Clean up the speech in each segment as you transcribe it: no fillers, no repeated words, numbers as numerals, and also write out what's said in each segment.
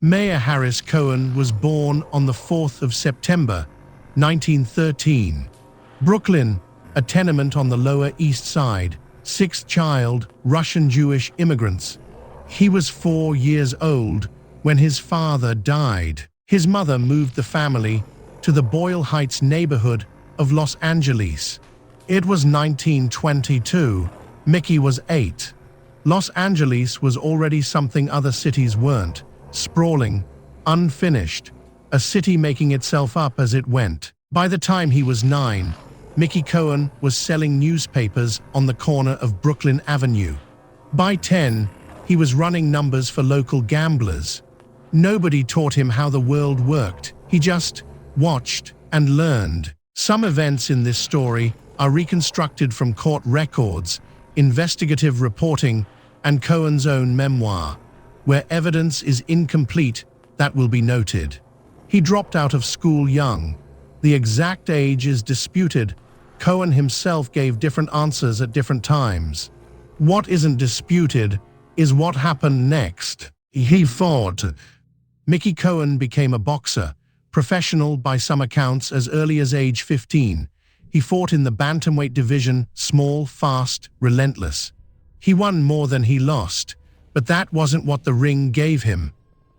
Mayor Harris Cohen was born on the 4th of September, 1913. Brooklyn, a tenement on the Lower East Side, sixth child, Russian Jewish immigrants. He was 4 years old when his father died. His mother moved the family to the Boyle Heights neighborhood of Los Angeles. It was 1922. Mickey was 8. Los Angeles was already something other cities weren't. Sprawling, unfinished, a city making itself up as it went. By the time he was 9, Mickey Cohen was selling newspapers on the corner of Brooklyn Avenue. By 10, he was running numbers for local gamblers. Nobody taught him how the world worked. He just watched and learned. Some events in this story are reconstructed from court records, investigative reporting, and Cohen's own memoir. Where evidence is incomplete, that will be noted. He dropped out of school young. The exact age is disputed. Cohen himself gave different answers at different times. What isn't disputed is what happened next. He fought. Mickey Cohen became a boxer, professional by some accounts as early as age 15. He fought in the bantamweight division, small, fast, relentless. He won more than he lost. But that wasn't what the ring gave him.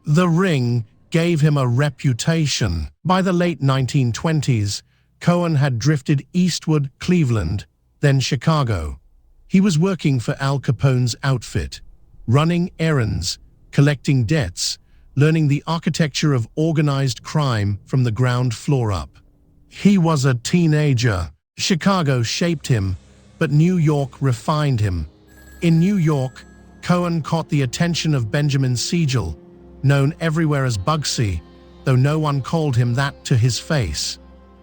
The ring gave him a reputation. By the late 1920s, Cohen had drifted eastward, Cleveland, then Chicago. He was working for Al Capone's outfit, running errands, collecting debts, learning the architecture of organized crime from the ground floor up. He was a teenager. Chicago shaped him, but New York refined him. In New York, Cohen caught the attention of Benjamin Siegel, known everywhere as Bugsy, though no one called him that to his face.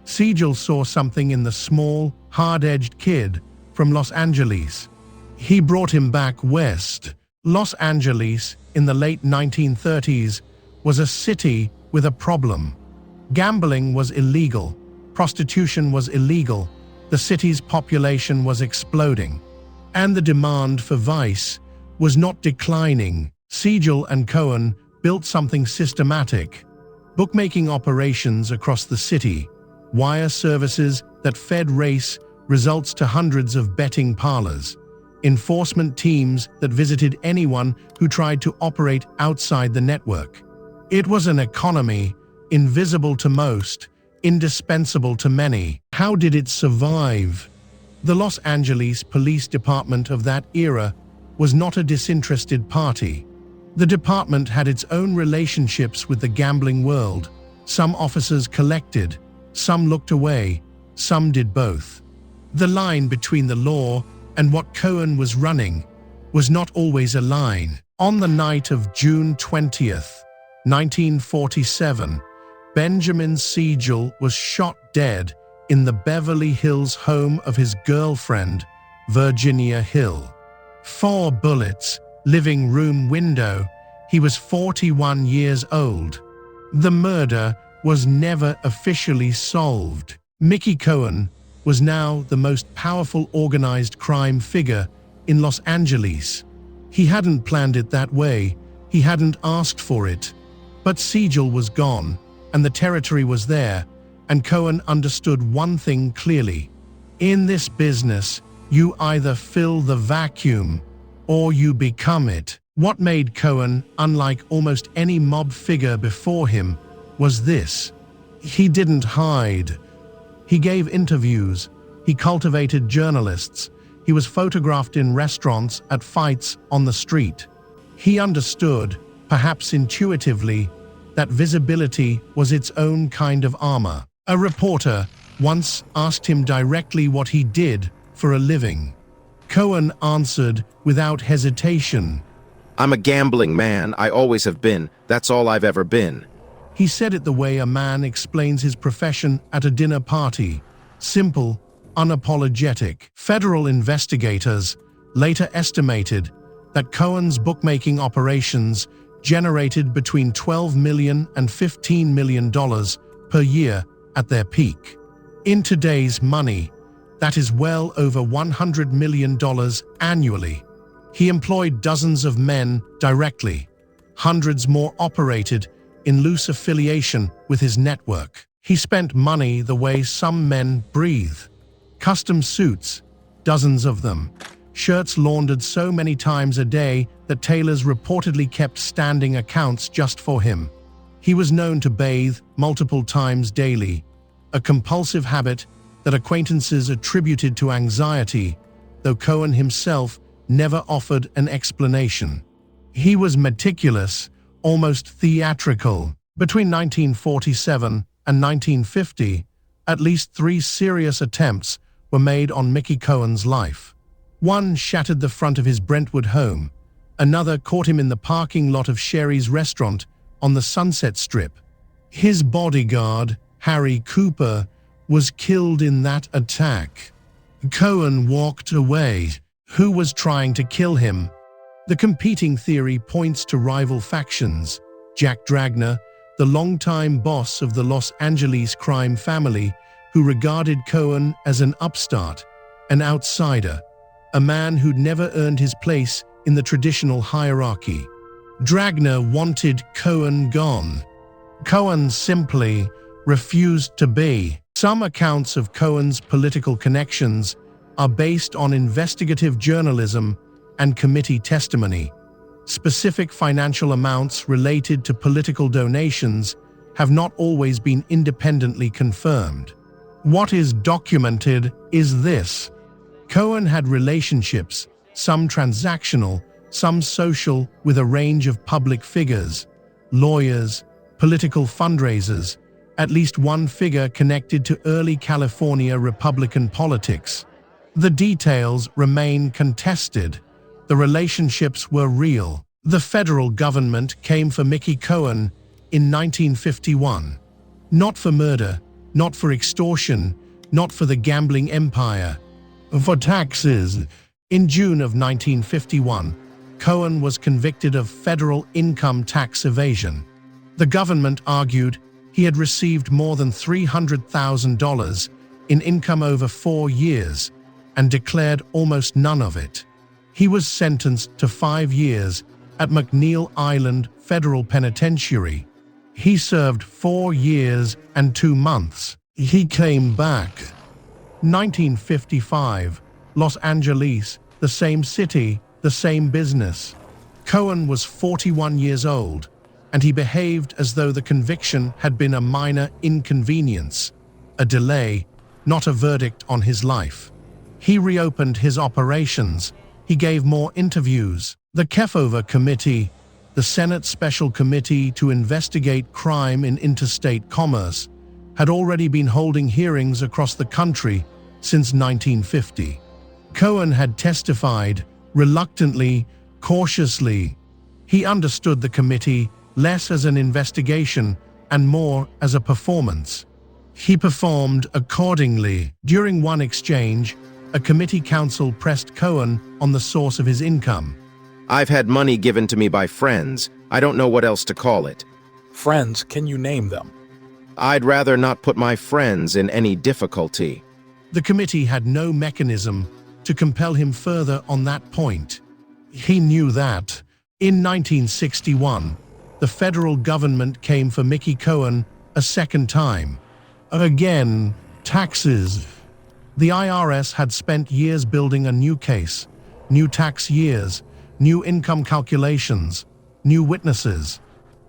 Siegel saw something in the small, hard-edged kid from Los Angeles. He brought him back west. Los Angeles, in the late 1930s, was a city with a problem. Gambling was illegal. Prostitution was illegal. The city's population was exploding. And the demand for vice was not declining. Siegel and Cohen built something systematic. Bookmaking operations across the city, wire services that fed race results to hundreds of betting parlors, enforcement teams that visited anyone who tried to operate outside the network. It was an economy, invisible to most, indispensable to many. How did it survive? The Los Angeles Police Department of that era was not a disinterested party. The department had its own relationships with the gambling world. Some officers collected, some looked away, some did both. The line between the law and what Cohen was running was not always a line. On the night of June 20th, 1947, Benjamin Siegel was shot dead in the Beverly Hills home of his girlfriend, Virginia Hill. 4 bullets, living room window. He was 41 years old. The murder was never officially solved. Mickey Cohen was now the most powerful organized crime figure in Los Angeles. He hadn't planned it that way. He hadn't asked for it. But Siegel was gone, and the territory was there, and Cohen understood one thing clearly. In this business, you either fill the vacuum or you become it. What made Cohen unlike almost any mob figure before him was this. He didn't hide. He gave interviews. He cultivated journalists. He was photographed in restaurants, at fights, on the street. He understood, perhaps intuitively, that visibility was its own kind of armor. A reporter once asked him directly what he did for a living. Cohen answered without hesitation, "I'm a gambling man. I always have been. That's all I've ever been." He said it the way a man explains his profession at a dinner party. Simple, unapologetic. Federal investigators later estimated that Cohen's bookmaking operations generated between $12 million and $15 million per year at their peak. In today's money, that is well over $100 million annually. He employed dozens of men directly. Hundreds more operated in loose affiliation with his network. He spent money the way some men breathe. Custom suits, dozens of them. Shirts laundered so many times a day that tailors reportedly kept standing accounts just for him. He was known to bathe multiple times daily, a compulsive habit that acquaintances attributed to anxiety, though Cohen himself never offered an explanation. He was meticulous, almost theatrical. Between 1947 and 1950, at least 3 serious attempts were made on Mickey Cohen's life. One shattered the front of his Brentwood home. Another caught him in the parking lot of Sherry's restaurant on the Sunset Strip. His bodyguard, Harry Cooper, was killed in that attack. Cohen walked away. Who was trying to kill him? The competing theory points to rival factions. Jack Dragner, the longtime boss of the Los Angeles crime family, who regarded Cohen as an upstart, an outsider, a man who'd never earned his place in the traditional hierarchy. Dragner wanted Cohen gone. Cohen simply refused to be. Some accounts of Cohen's political connections are based on investigative journalism and committee testimony. Specific financial amounts related to political donations have not always been independently confirmed. What is documented is this: Cohen had relationships, some transactional, some social, with a range of public figures, lawyers, political fundraisers, at least one figure connected to early California Republican politics. The details remain contested. The relationships were real. The federal government came for Mickey Cohen in 1951. Not for murder, not for extortion, not for the gambling empire. For taxes. In June of 1951, Cohen was convicted of federal income tax evasion. The government argued he had received more than $300,000 in income over 4 years and declared almost none of it. He was sentenced to 5 years at McNeil Island Federal Penitentiary. He served 4 years and 2 months. He came back. 1955, Los Angeles, the same city, the same business. Cohen was 41 years old, and he behaved as though the conviction had been a minor inconvenience, a delay, not a verdict on his life. He reopened his operations. He gave more interviews. The Kefauver Committee, the Senate Special Committee to investigate crime in interstate commerce, had already been holding hearings across the country since 1950. Cohen had testified, reluctantly, cautiously. He understood the committee less as an investigation and more as a performance. He performed accordingly. During one exchange, a committee counsel pressed Cohen on the source of his income. I've had money given to me by friends. I don't know what else to call it. Friends, can you name them? I'd rather not put my friends in any difficulty. The committee had no mechanism to compel him further on that point. He knew that. In 1961, the federal government came for Mickey Cohen a second time. Again, taxes. The IRS had spent years building a new case, new tax years, new income calculations, new witnesses.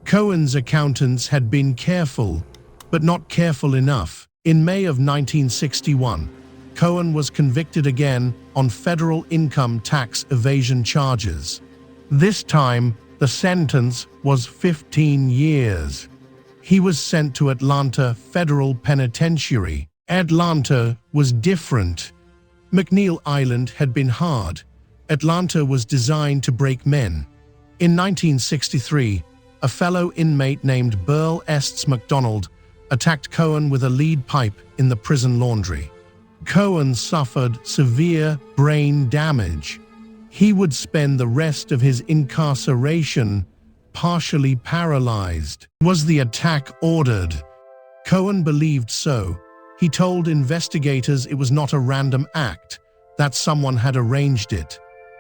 Cohen's accountants had been careful, but not careful enough. In May of 1961, Cohen was convicted again on federal income tax evasion charges. This time, the sentence was 15 years. He was sent to Atlanta Federal Penitentiary. Atlanta was different. McNeil Island had been hard. Atlanta was designed to break men. In 1963, a fellow inmate named Burl Estes McDonald attacked Cohen with a lead pipe in the prison laundry. Cohen suffered severe brain damage. He would spend the rest of his incarceration partially paralyzed. Was the attack ordered? Cohen believed so. He told investigators it was not a random act, that someone had arranged it.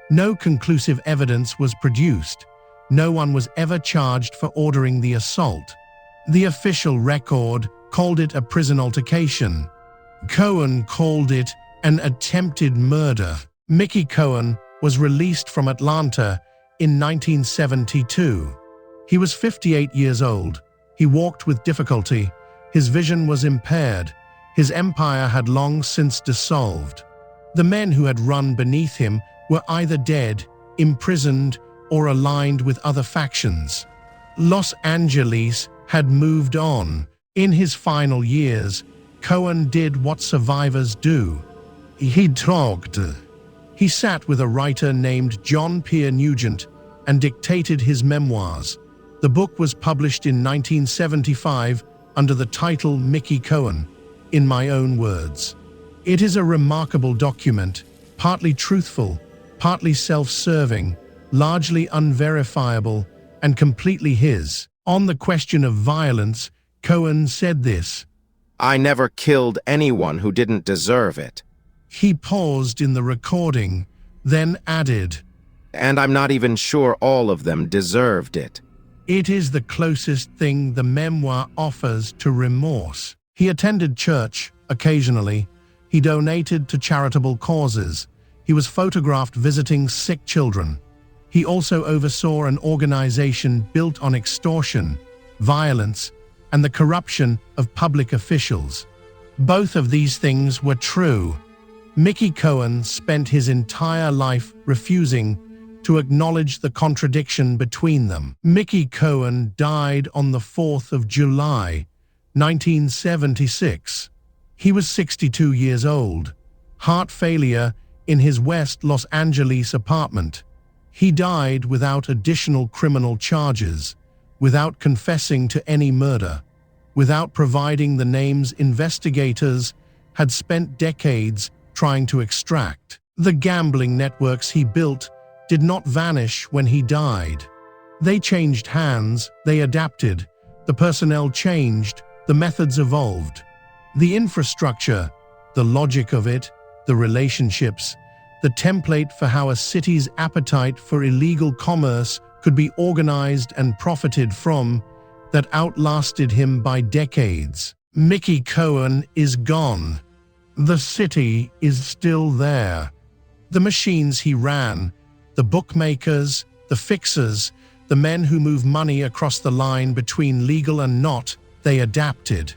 No conclusive evidence was produced. No one was ever charged for ordering the assault. The official record called it a prison altercation. Cohen called it an attempted murder. Mickey Cohen was released from Atlanta in 1972. He was 58 years old. He walked with difficulty. His vision was impaired. His empire had long since dissolved. The men who had run beneath him were either dead, imprisoned, or aligned with other factions. Los Angeles had moved on. In his final years, Cohen did what survivors do. He talked. He sat with a writer named John Pierre Nugent and dictated his memoirs. The book was published in 1975 under the title Mickey Cohen, In My Own Words. It is a remarkable document, partly truthful, partly self-serving, largely unverifiable, and completely his. On the question of violence, Cohen said this: I never killed anyone who didn't deserve it. He paused in the recording, then added, And I'm not even sure all of them deserved it. It is the closest thing the memoir offers to remorse. He attended church occasionally. He donated to charitable causes. He was photographed visiting sick children. He also oversaw an organization built on extortion, violence, and the corruption of public officials. Both of these things were true. Mickey Cohen spent his entire life refusing to acknowledge the contradiction between them. Mickey Cohen died on the 4th of July, 1976. He was 62 years old. Heart failure in his West Los Angeles apartment. He died without additional criminal charges, without confessing to any murder, without providing the names investigators had spent decades trying to extract. The gambling networks he built did not vanish when he died. They changed hands, they adapted, the personnel changed, the methods evolved. The infrastructure, the logic of it, the relationships, the template for how a city's appetite for illegal commerce could be organized and profited from, that outlasted him by decades. Mickey Cohen is gone. The city is still there. The machines he ran, the bookmakers, the fixers, the men who move money across the line between legal and not, they adapted.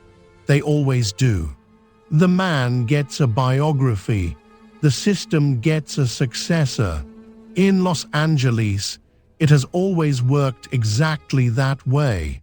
They always do. The man gets a biography. The system gets a successor. In Los Angeles, it has always worked exactly that way.